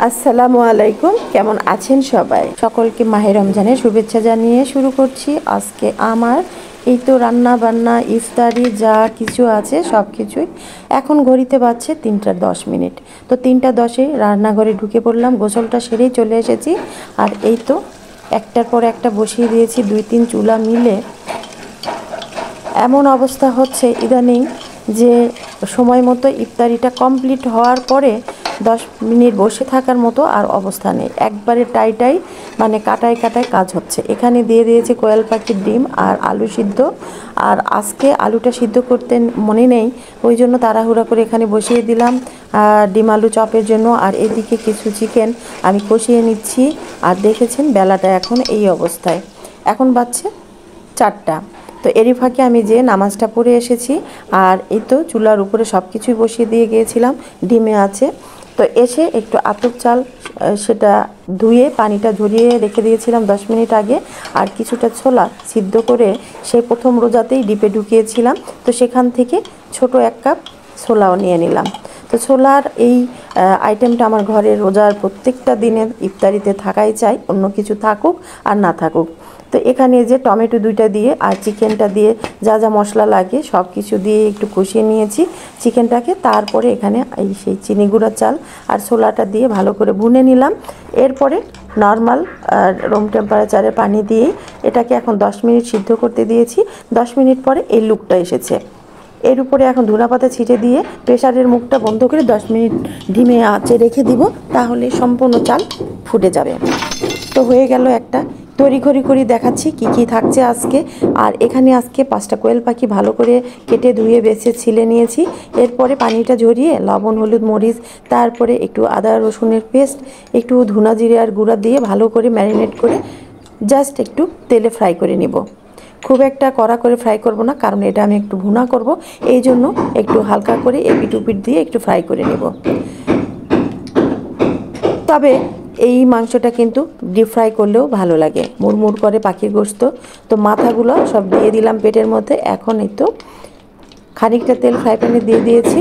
আসসালামু আলাইকুম, কেমন আছেন সবাই? সকলকে মাহে রমজানের শুভেচ্ছা জানিয়ে শুরু করছি আজকে আমার এই তো রান্না বান্না ইফতারি যা কিছু আছে সব কিছুই। এখন ঘড়িতে বাজছে 3টা 10 মিনিট। তো 3টা 10-এ রান্নাঘরে ঢুকে পড়লাম, গোসলটা সেরেই চলে এসেছি। আর এই তো একটার পর একটা বসিয়ে দিয়েছি, 2-3 চুলা মিলে এমন অবস্থা হচ্ছে ইদানিং যে সময় মতো ইফতারিটা কমপ্লিট হওয়ার পরে 10 মিনিট বসে থাকার মতো আর অবস্থা নেই, একবারে টাইটাই মানে কাটায় কাটায় কাজ হচ্ছে। এখানে দিয়ে দিয়েছি কোয়েল পাখির ডিম আর আলু সিদ্ধ। আর আজকে আলুটা সিদ্ধ করতে মনে নেই, ওই জন্য তাড়াহুড়া করে এখানে বসিয়ে দিলাম ডিম আলু চপের জন্য। আর এদিকে কিছু চিকেন আমি কষিয়ে নিচ্ছি। আর দেখেছেন বেলাটা এখন এই অবস্থায়, এখন বাজছে 4টা। তো এরই ফাঁকে আমি যে নামাজটা পড়ে এসেছি। আর এই তো চুলার উপরে সব কিছুই বসিয়ে দিয়ে গিয়েছিলাম, ডিমে আছে। তো এসে একটু আতপ চাল সেটা ধুয়ে পানিটা ঝরিয়ে রেখে দিয়েছিলাম 10 মিনিট আগে। আর কিছুটা ছোলা সিদ্ধ করে সেই প্রথম রোজাতেই ডিপে ঢুকিয়েছিলাম, তো সেখান থেকে ছোট 1 কাপ ছোলাও নিয়ে নিলাম। তো ছোলার এই আইটেমটা আমার ঘরে রোজার প্রত্যেকটা দিনের ইফতারিতে থাকাই চাই, অন্য কিছু থাকুক আর না থাকুক। তো এখানে যে টমেটো 2টা দিয়ে আর চিকেনটা দিয়ে যা যা মশলা লাগে সব কিছু দিয়ে একটু কষিয়ে নিয়েছি চিকেনটাকে। তারপরে এখানে এই সেই চিনি গুঁড়া চাল আর ছোলাটা দিয়ে ভালো করে ভুনে নিলাম। এরপরে নর্মাল রুম টেম্পারেচারে পানি দিয়ে এটাকে এখন 10 মিনিট সিদ্ধ করতে দিয়েছি। 10 মিনিট পরে এই লুকটা এসেছে। এর উপরে এখন ধনেপাতা ছিটে দিয়ে প্রেসারের মুখটা বন্ধ করে 10 মিনিট ধিমে আঁচে রেখে দিব, তাহলে সম্পূর্ণ চাল ফুটে যাবে। তো হয়ে গেল একটা। তড়িঘড়ি করে দেখাচ্ছি কি কি থাকছে আজকে। আর এখানে আজকে 5টা কোয়েল পাখি ভালো করে কেটে ধুয়ে বেছে ছিলে নিয়েছি। এরপরে পানিটা ঝরিয়ে লবণ হলুদ মরিচ, তারপরে একটু আদা রসুনের পেস্ট, একটু ধুনা জিরে আর গুঁড়া দিয়ে ভালো করে ম্যারিনেট করে জাস্ট একটু তেলে ফ্রাই করে নিব। খুব একটা কড়া করে ফ্রাই করব না, কারণ এটা আমি একটু ভুনা করব, এই জন্য একটু হালকা করে এপিট উপিট দিয়ে একটু ফ্রাই করে নেব। তবে এই মাংসটা কিন্তু ডিপ ফ্রাই করলেও ভালো লাগে, মুড়মুড় করে পাখির গোশত। তো মাথাগুলো সব দিয়ে দিলাম পেটের মধ্যে। এখন এই তো খানিকটা তেল ফ্রাই প্যানে দিয়ে দিয়েছি।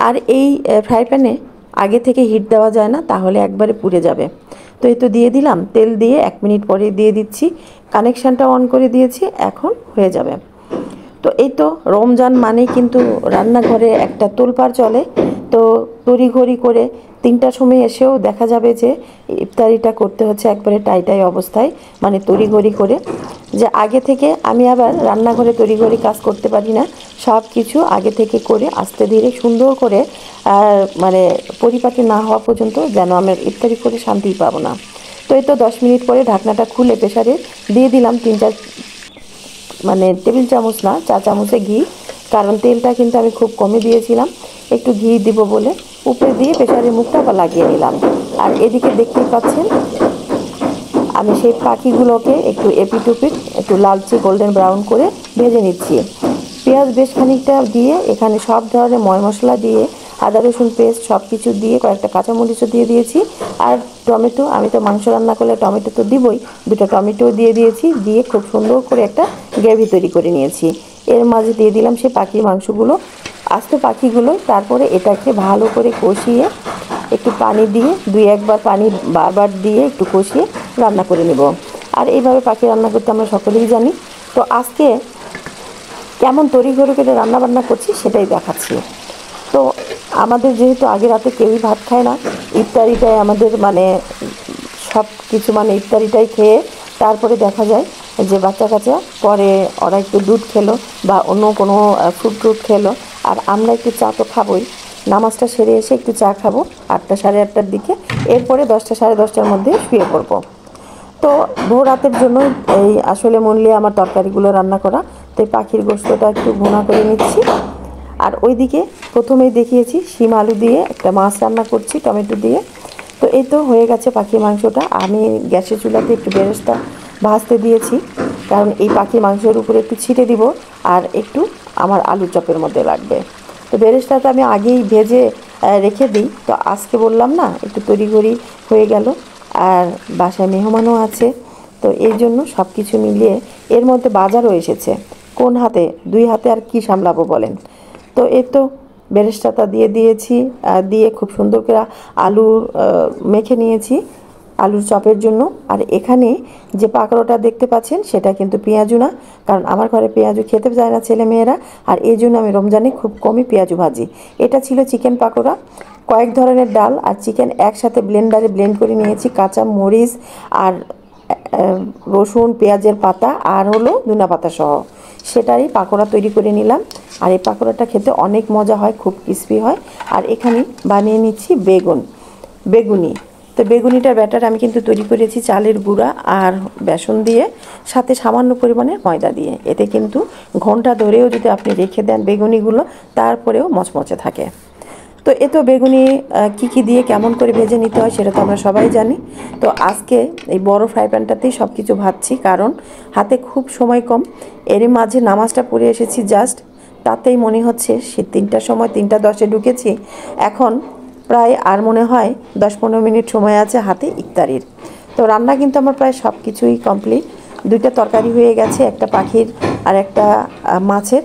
আর এই ফ্রাই প্যানে আগে থেকে হিট দেওয়া যায় না, তাহলে একবারে পুড়ে যাবে। তো এই তো দিয়ে দিলাম, তেল দিয়ে 1 মিনিট পরে দিয়ে দিচ্ছি, কানেকশানটা অন করে দিয়েছি, এখন হয়ে যাবে। তো এই তো রমজান মানেই কিন্তু রান্নাঘরে একটা তোলপাড় চলে। তো তড়িঘড়ি করে 3টার সময় এসেও দেখা যাবে যে ইফতারিটা করতে হচ্ছে একবারে টাইটাই অবস্থায়, মানে তড়িঘড়ি করে। যে আগে থেকে আমি আবার রান্নাঘরে তড়িঘড়ি কাজ করতে পারি না, সব কিছু আগে থেকে করে আস্তে ধীরে সুন্দর করে মানে পরিপাটি না হওয়া পর্যন্ত যেন আমি ইফতারি করে শান্তিই পাবো না। তো এই তো 10 মিনিট পরে ঢাকনাটা খুলে প্রেসারে দিয়ে দিলাম 3-4 মানে টেবিল চামচ না, 4 চামচে ঘি। কারণ তেলটা কিন্তু আমি খুব কমে দিয়েছিলাম, একটু ঘি দিব বলে উপরে দিয়ে প্রেসারের মুখটা লাগিয়ে নিলাম। আর এদিকে দেখতেই পাচ্ছেন আমি সেই পাখিগুলোকে একটু এপিট উপিট একটু লালচে গোল্ডেন ব্রাউন করে ভেজে নিচ্ছি। পেঁয়াজ বেশ খানিকটা দিয়ে এখানে সব ধরনের ময় মশলা দিয়ে আদা রসুন পেস্ট সব কিছু দিয়ে কয়েকটা কাঁচামরিচও দিয়ে দিয়েছি। আর টমেটো, আমি তো মাংস রান্না করলে টমেটো তো দিবই, 2টা টমেটো দিয়ে দিয়েছি, দিয়ে খুব সুন্দর করে একটা গ্রেভি তৈরি করে নিয়েছি। এর মাঝে দিয়ে দিলাম সেই পাখির মাংসগুলো, আস্ত পাখিগুলো। তারপরে এটাকে ভালো করে কষিয়ে একটু পানি দিয়ে 2-1 বার পানি বারবার দিয়ে একটু কষিয়ে রান্না করে নেব। আর এইভাবে পাখি রান্না করতে আমরা সকলেই জানি। তো আজকে কেমন তড়িঘড়ি করে রান্নাবান্না করছি সেটাই দেখাচ্ছি। তো আমাদের যেহেতু আগে রাতে কেউই ভাত খায় না, ইফতারিটাই আমাদের মানে সব কিছু, মানে ইফতারিটাই খেয়ে তারপরে দেখা যায় যে বাচ্চা কাচ্চা পরে ওরা একটু দুধ খেলো বা অন্য কোনো ফ্রুট খেলো। আর আমরা একটু চা তো খাবোই, নামাজটা সেরে এসে একটু চা খাবো 8টা সাড়ে 8টার দিকে। এরপরে 10টা সাড়ে 10টার মধ্যে শুয়ে পড়বো। তো ভোর রাতের জন্য এই আসলে মূল্যে আমার তরকারিগুলো রান্না করা। তো এই পাখির গোশতটা একটু ভুনা করে নিচ্ছি। আর ওইদিকে প্রথমেই দেখিয়েছি শিম আলু দিয়ে একটা মাছ রান্না করছি টমেটো দিয়ে। তো এই তো হয়ে গেছে পাখির মাংসটা। আমি গ্যাসের চুলাতে একটু বেরেস্তা ভাজতে দিয়েছি, কারণ এই পাখির মাংসের উপরে একটু ছিটে দিব আর একটু আমার আলু চপের মধ্যে লাগবে। তো বেরেস্তাটা আমি আগেই ভেজে রেখে দিই। তো আজকে বললাম না, একটু তড়িঘড়ি হয়ে গেল, আর বাসায় মেহমানও আছে। তো এই জন্য সব কিছু মিলিয়ে এর মধ্যে বাজারও এসেছে। কোন হাতে, 2 হাতে আর কি সামলাবো বলেন। তো এই তো বেরেস্তাটা দিয়ে দিয়েছি, দিয়ে খুব সুন্দর করে আলু মেখে নিয়েছি আলুর চপের জন্য। আর এখানে যে পাকোড়াটা দেখতে পাচ্ছেন সেটা কিন্তু পেঁয়াজু না, কারণ আমার ঘরে পেঁয়াজু খেতে চায় না ছেলে মেয়েরা, আর এই জন্য আমি রমজানে খুব কমই পেঁয়াজু ভাজি। এটা ছিল চিকেন পাকোড়া, কয়েক ধরনের ডাল আর চিকেন একসাথে ব্লেন্ডারে ব্লেন্ড করে নিয়েছি, কাঁচা মরিচ আর রসুন পেঁয়াজের পাতা আর হলো ধনিয়া পাতা সহ, সেটারই পাকোড়া তৈরি করে নিলাম। আর এই পাকোড়াটা খেতে অনেক মজা হয়, খুব ক্রিস্পি হয়। আর এখানে বানিয়ে নিচ্ছি বেগুনি। তো বেগুনিটার ব্যাটার আমি কিন্তু তৈরি করেছি চালের গুঁড়া আর বেসন দিয়ে, সাথে সামান্য পরিমাণে ময়দা দিয়ে। এতে কিন্তু ঘন্টা ধরেও যদি আপনি রেখে দেন বেগুনিগুলো, তারপরেও মচমচে থাকে। তো এ তো বেগুনি কী দিয়ে কেমন করে ভেজে নিতে হয় সেটা তো আমরা সবাই জানি। তো আজকে এই বড় ফ্রাই প্যানটাতেই সব কিছু ভাজছি, কারণ হাতে খুব সময় কম। এরই মাঝে নামাজটা পড়ে এসেছি জাস্ট, তাতেই মনে হচ্ছে সে 3টার সময় 3:10-এ ঢুকেছি, এখন প্রায় আর মনে হয় 10-15 মিনিট সময় আছে হাতে ইফতারির। তো রান্না কিন্তু আমার প্রায় সব কিছুই কমপ্লিট। 2টা তরকারি হয়ে গেছে, একটা পাখির আর একটা মাছের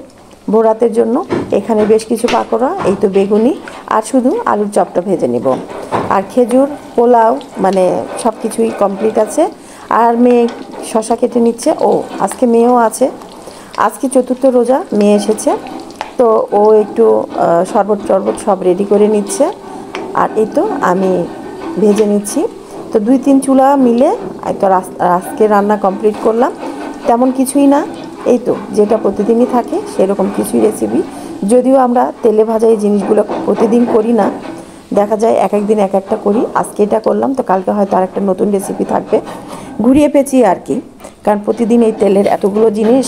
ভোরাতের জন্য। এখানে বেশ কিছু পাকোড়া, এই তো বেগুনি, আর শুধু আলুর চপটা ভেজে নিব। আর খেজুর, পোলাও, মানে সব কিছুই কমপ্লিট আছে। আর মেয়ে শশা কেটে নিচ্ছে। ও আজকে মেয়েও আছে, আজকে 4র্থ রোজা, মেয়ে এসেছে, তো ও একটু শরবত সব রেডি করে নিচ্ছে। আর এই তো আমি ভেজে নিচ্ছি। তো 2-3 চুলা মিলে তো আজকে রান্না কমপ্লিট করলাম। তেমন কিছুই না, এই তো যেটা প্রতিদিনই থাকে সেরকম কিছুই রেসিপি। যদিও আমরা তেলে ভাজা এই জিনিসগুলো প্রতিদিন করি না, দেখা যায় এক একদিন এক একটা করি। আজকে এটা করলাম, তো কালকে হয়তো আর একটা নতুন রেসিপি থাকবে। ঘুরিয়ে পেঁচিয়ে আর কি, কারণ প্রতিদিন এই তেলের এতগুলো জিনিস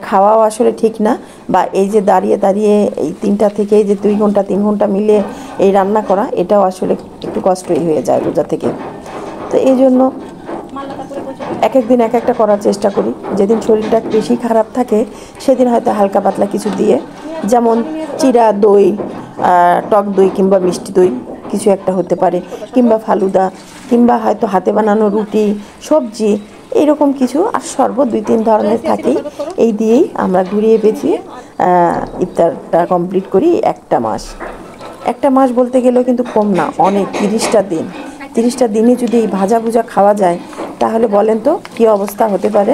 খাওয়াও আসলে ঠিক না। বা এই যে দাঁড়িয়ে দাঁড়িয়ে এই 3টা থেকে এই যে 2 ঘন্টা 3 ঘন্টা মিলে এই রান্না করা, এটাও আসলে একটু কষ্টই হয়ে যায় রোজা থেকে। তো এই জন্য এক একদিন এক একটা করার চেষ্টা করি। যেদিন শরীরটা বেশি খারাপ থাকে সেদিন হয়তো হালকা পাতলা কিছু দিয়ে, যেমন চিড়া দই, টক দই কিংবা মিষ্টি দই কিছু একটা হতে পারে, কিংবা ফালুদা, কিংবা হয়তো হাতে বানানো রুটি, সবজি, এইরকম কিছু। আর শরবত 2-3 ধরনের থাকেই। এই দিয়েই আমরা ঘুরিয়ে পেঁচিয়ে ইফতারটা কমপ্লিট করি একটা মাস বলতে গেলেও কিন্তু কম না, অনেক। 30টা দিনে যদি এই ভাজা ভুজা খাওয়া যায়, তাহলে বলেন তো কী অবস্থা হতে পারে।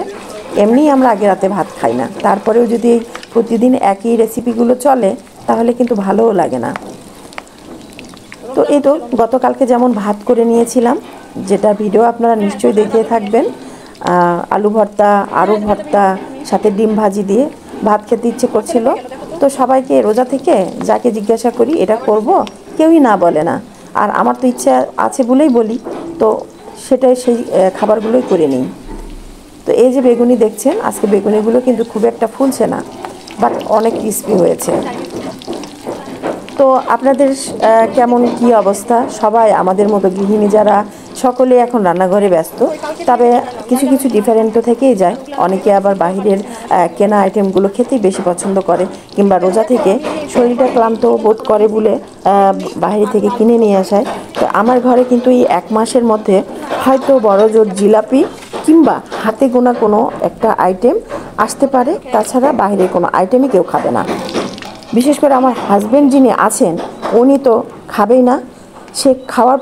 এমনিই আমরা আগে রাতে ভাত খাই না, তারপরেও যদি প্রতিদিন একই রেসিপিগুলো চলে তাহলে কিন্তু ভালোও লাগে না। তো এই তো গতকালকে যেমন ভাত করে নিয়েছিলাম, যেটা ভিডিও আপনারা নিশ্চয়ই দেখিয়ে থাকবেন, আলু ভর্তা, আরও ভর্তা, সাথে ডিম ভাজি দিয়ে ভাত খেতে ইচ্ছে করছিল। তো সবাইকে রোজা থেকে যাকে জিজ্ঞাসা করি এটা করব, কেউই না বলে না। আর আমার তো ইচ্ছা আছে বলেই বলি, তো সেটাই সেই খাবারগুলোই করে নিই। তো এই যে বেগুনি দেখছেন, আজকে বেগুনিগুলো কিন্তু খুব একটা ফুলছে না, বাট অনেক ক্রিস্পি হয়েছে। তো আপনাদের কেমন কি অবস্থা? সবাই আমাদের মতো গৃহিণী যারা, সকলে এখন রান্নাঘরে ব্যস্ত, তবে কিছু কিছু ডিফারেন্ট তো থেকেই যায়। অনেকে আবার বাহিরের কেনা আইটেমগুলো খেতেই বেশি পছন্দ করে, কিংবা রোজা থেকে শরীরটা ক্লান্ত বোধ করে বলে বাইরে থেকে কিনে নিয়ে আসায়। তো আমার ঘরে কিন্তু এই 1 মাসের মধ্যে হয়তো বড় জোর জিলাপি কিংবা হাতে গোনা কোনো একটা আইটেম আসতে পারে, তাছাড়া বাইরের কোনো আইটেমই কেউ খাবে না। বিশেষ করে আমার হাজব্যান্ড যিনি আছেন, উনি তো খাবেই না। সে খাওয়ার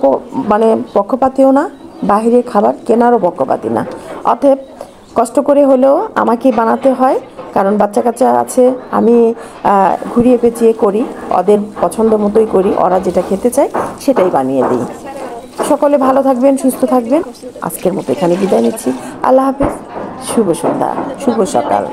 মানে পক্ষপাতিও না, বাহিরের খাবার কেনারও পক্ষপাতি না। অতএব কষ্ট করে হলেও আমাকেই বানাতে হয়, কারণ বাচ্চা কাচ্চা আছে। আমি ঘুরিয়ে পেঁচিয়ে করি, ওদের পছন্দ মতোই করি, ওরা যেটা খেতে চায় সেটাই বানিয়ে দিই। সকলে ভালো থাকবেন, সুস্থ থাকবেন। আজকের মতো এখানে বিদায় নিচ্ছি। আল্লাহ হাফেজ, শুভ সন্ধ্যা, শুভ সকাল।